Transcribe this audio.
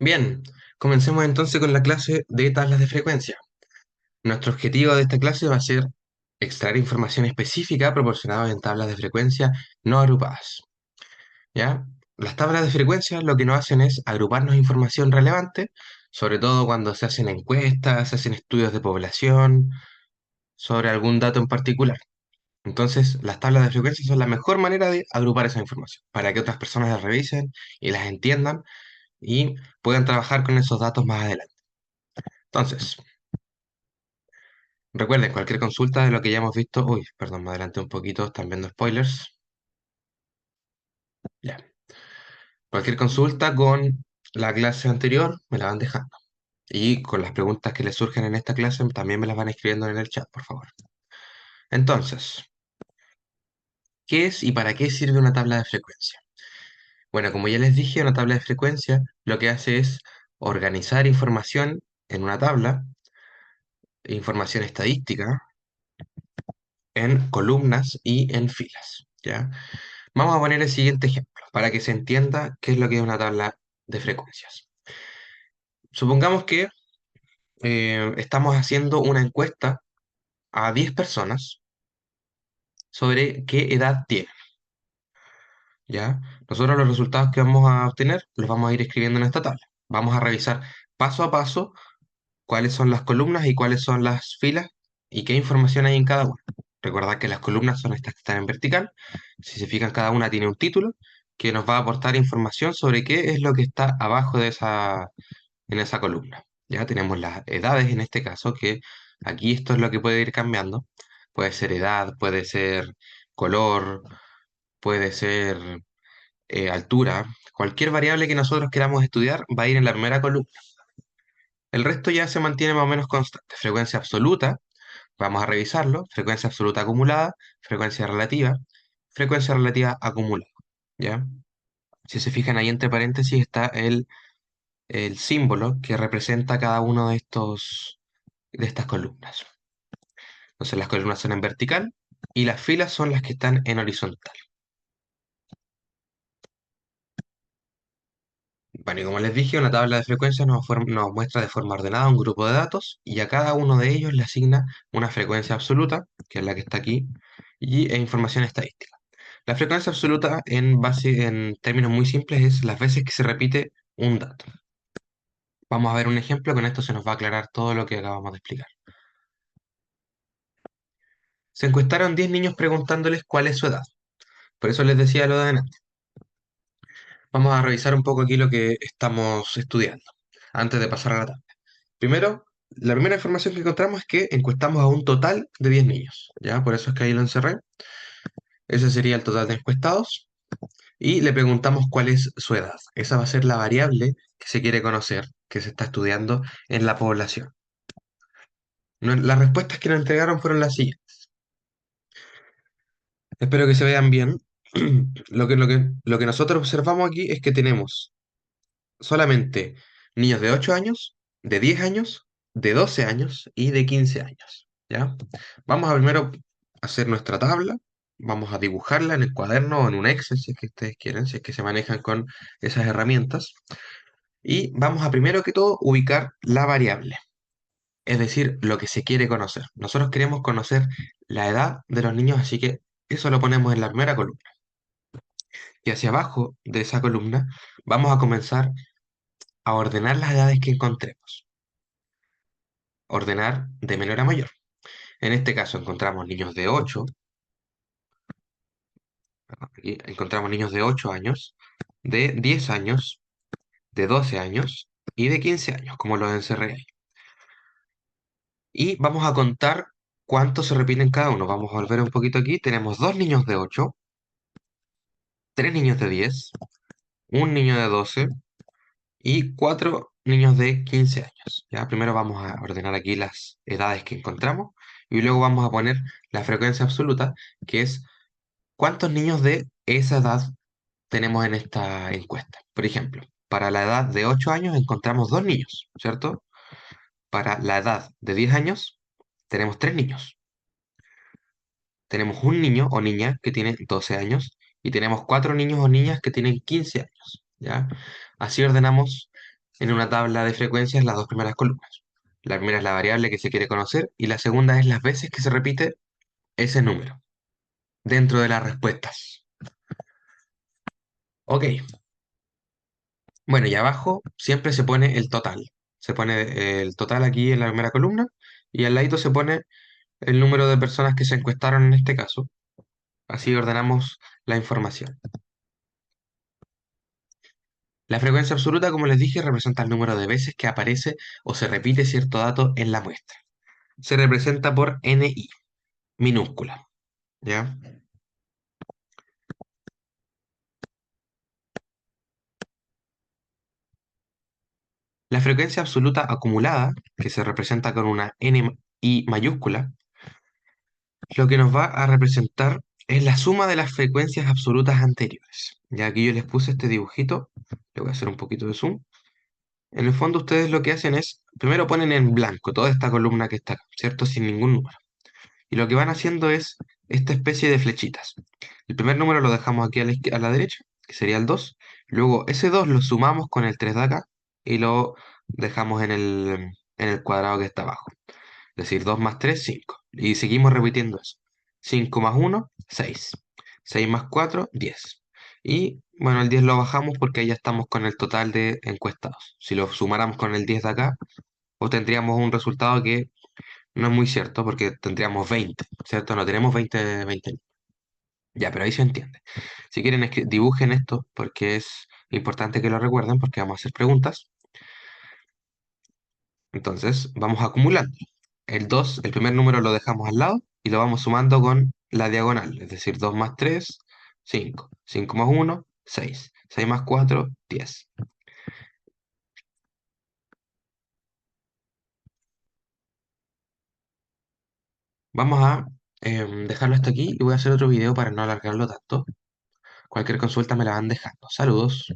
Bien, comencemos entonces con la clase de tablas de frecuencia. Nuestro objetivo de esta clase va a ser extraer información específica proporcionada en tablas de frecuencia no agrupadas. ¿Ya? Las tablas de frecuencia lo que nos hacen es agruparnos información relevante, sobre todo cuando se hacen encuestas, se hacen estudios de población, sobre algún dato en particular. Entonces, las tablas de frecuencia son la mejor manera de agrupar esa información, para que otras personas las revisen y las entiendan y puedan trabajar con esos datos más adelante. Entonces, recuerden, cualquier consulta de lo que ya hemos visto, uy, perdón, me adelanté un poquito, están viendo spoilers. Ya. Cualquier consulta con la clase anterior me la van dejando. Y con las preguntas que les surgen en esta clase también me las van escribiendo en el chat, por favor. Entonces, ¿qué es y para qué sirve una tabla de frecuencia? Bueno, como ya les dije, una tabla de frecuencia lo que hace es organizar información en una tabla, información estadística, en columnas y en filas, ¿ya? Vamos a poner el siguiente ejemplo para que se entienda qué es lo que es una tabla de frecuencias. Supongamos que estamos haciendo una encuesta a 10 personas sobre qué edad tienen, ¿ya? Nosotros los resultados que vamos a obtener los vamos a ir escribiendo en esta tabla. Vamos a revisar paso a paso cuáles son las columnas y cuáles son las filas y qué información hay en cada una. Recordad que las columnas son estas que están en vertical. Si se fijan, cada una tiene un título que nos va a aportar información sobre qué es lo que está abajo de en esa columna. Ya tenemos las edades en este caso, que aquí esto es lo que puede ir cambiando. Puede ser edad, puede ser color, puede ser altura. Cualquier variable que nosotros queramos estudiar va a ir en la primera columna. El resto ya se mantiene más o menos constante. Frecuencia absoluta, vamos a revisarlo. Frecuencia absoluta acumulada, frecuencia relativa acumulada. ¿Ya? Si se fijan ahí entre paréntesis está el símbolo que representa cada uno de de estas columnas. Entonces las columnas son en vertical y las filas son las que están en horizontal. Bueno, y como les dije, una tabla de frecuencias nos muestra de forma ordenada un grupo de datos y a cada uno de ellos le asigna una frecuencia absoluta, que es la que está aquí, e información estadística. La frecuencia absoluta en términos muy simples es las veces que se repite un dato. Vamos a ver un ejemplo, con esto se nos va a aclarar todo lo que acabamos de explicar. Se encuestaron 10 niños preguntándoles cuál es su edad. Por eso les decía lo de adelante. Vamos a revisar un poco aquí lo que estamos estudiando antes de pasar a la tabla. Primero, la primera información que encontramos es que encuestamos a un total de 10 niños, ¿ya? Por eso es que ahí lo encerré. Ese sería el total de encuestados. Y le preguntamos cuál es su edad. Esa va a ser la variable que se quiere conocer, que se está estudiando en la población. Las respuestas que nos entregaron fueron las siguientes. Espero que se vean bien. Lo que nosotros observamos aquí es que tenemos solamente niños de 8 años, de 10 años, de 12 años y de 15 años. ¿Ya? Vamos a primero hacer nuestra tabla, vamos a dibujarla en el cuaderno o en un Excel si es que ustedes quieren, si es que se manejan con esas herramientas. Y vamos a primero que todo ubicar la variable, es decir, lo que se quiere conocer. Nosotros queremos conocer la edad de los niños, así que eso lo ponemos en la primera columna. Y hacia abajo de esa columna vamos a comenzar a ordenar las edades que encontremos. Ordenar de menor a mayor. En este caso encontramos niños de 8, aquí encontramos niños de 8 años, de 10 años, de 12 años y de 15 años, como los encerré ahí. Y vamos a contar cuántos se repiten cada uno. Vamos a volver un poquito aquí. Tenemos dos niños de 8, tres niños de 10, un niño de 12 y cuatro niños de 15 años. Ya, primero vamos a ordenar aquí las edades que encontramos y luego vamos a poner la frecuencia absoluta, que es cuántos niños de esa edad tenemos en esta encuesta. Por ejemplo, para la edad de 8 años encontramos dos niños, ¿cierto? Para la edad de 10 años tenemos tres niños. Tenemos un niño o niña que tiene 12 años, y tenemos cuatro niños o niñas que tienen 15 años, ¿ya? Así ordenamos, 4 niños o niñas que tienen 12 años y tenemos 4 niños o niñas que tienen 15 años, ¿ya? Así ordenamos en una tabla de frecuencias las dos primeras columnas. La primera es la variable que se quiere conocer y la segunda es las veces que se repite ese número dentro de las respuestas. Ok, bueno, y abajo siempre se pone el total. Se pone el total aquí en la primera columna y al ladito se pone el número de personas que se encuestaron en este caso. Así ordenamos la información. La frecuencia absoluta, como les dije, representa el número de veces que aparece o se repite cierto dato en la muestra. Se representa por NI, minúscula, ¿ya? La frecuencia absoluta acumulada, que se representa con una NI mayúscula, lo que nos va a representar es la suma de las frecuencias absolutas anteriores. Ya aquí yo les puse este dibujito, le voy a hacer un poquito de zoom. En el fondo ustedes lo que hacen es, primero ponen en blanco toda esta columna que está acá, ¿cierto? Sin ningún número. Y lo que van haciendo es esta especie de flechitas. El primer número lo dejamos aquí a a la derecha, que sería el 2. Luego ese 2 lo sumamos con el 3 de acá y lo dejamos en el cuadrado que está abajo. Es decir, 2 más 3 5. Y seguimos repitiendo eso. 5 más 1 6. 6 más 4 10. Y bueno, el 10 lo bajamos porque ahí ya estamos con el total de encuestados. Si lo sumáramos con el 10 de acá, obtendríamos un resultado que no es muy cierto porque tendríamos 20, ¿cierto? No tenemos 20. Ya, pero ahí se entiende. Si quieren, dibujen esto porque es importante que lo recuerden porque vamos a hacer preguntas. Entonces, vamos acumulando. El 2, el primer número lo dejamos al lado y lo vamos sumando con la diagonal, es decir, 2 más 3 5. 5 más 1 6. 6 más 4 10. Vamos a dejarlo hasta aquí y voy a hacer otro video para no alargarlo tanto. Cualquier consulta me la van dejando. Saludos.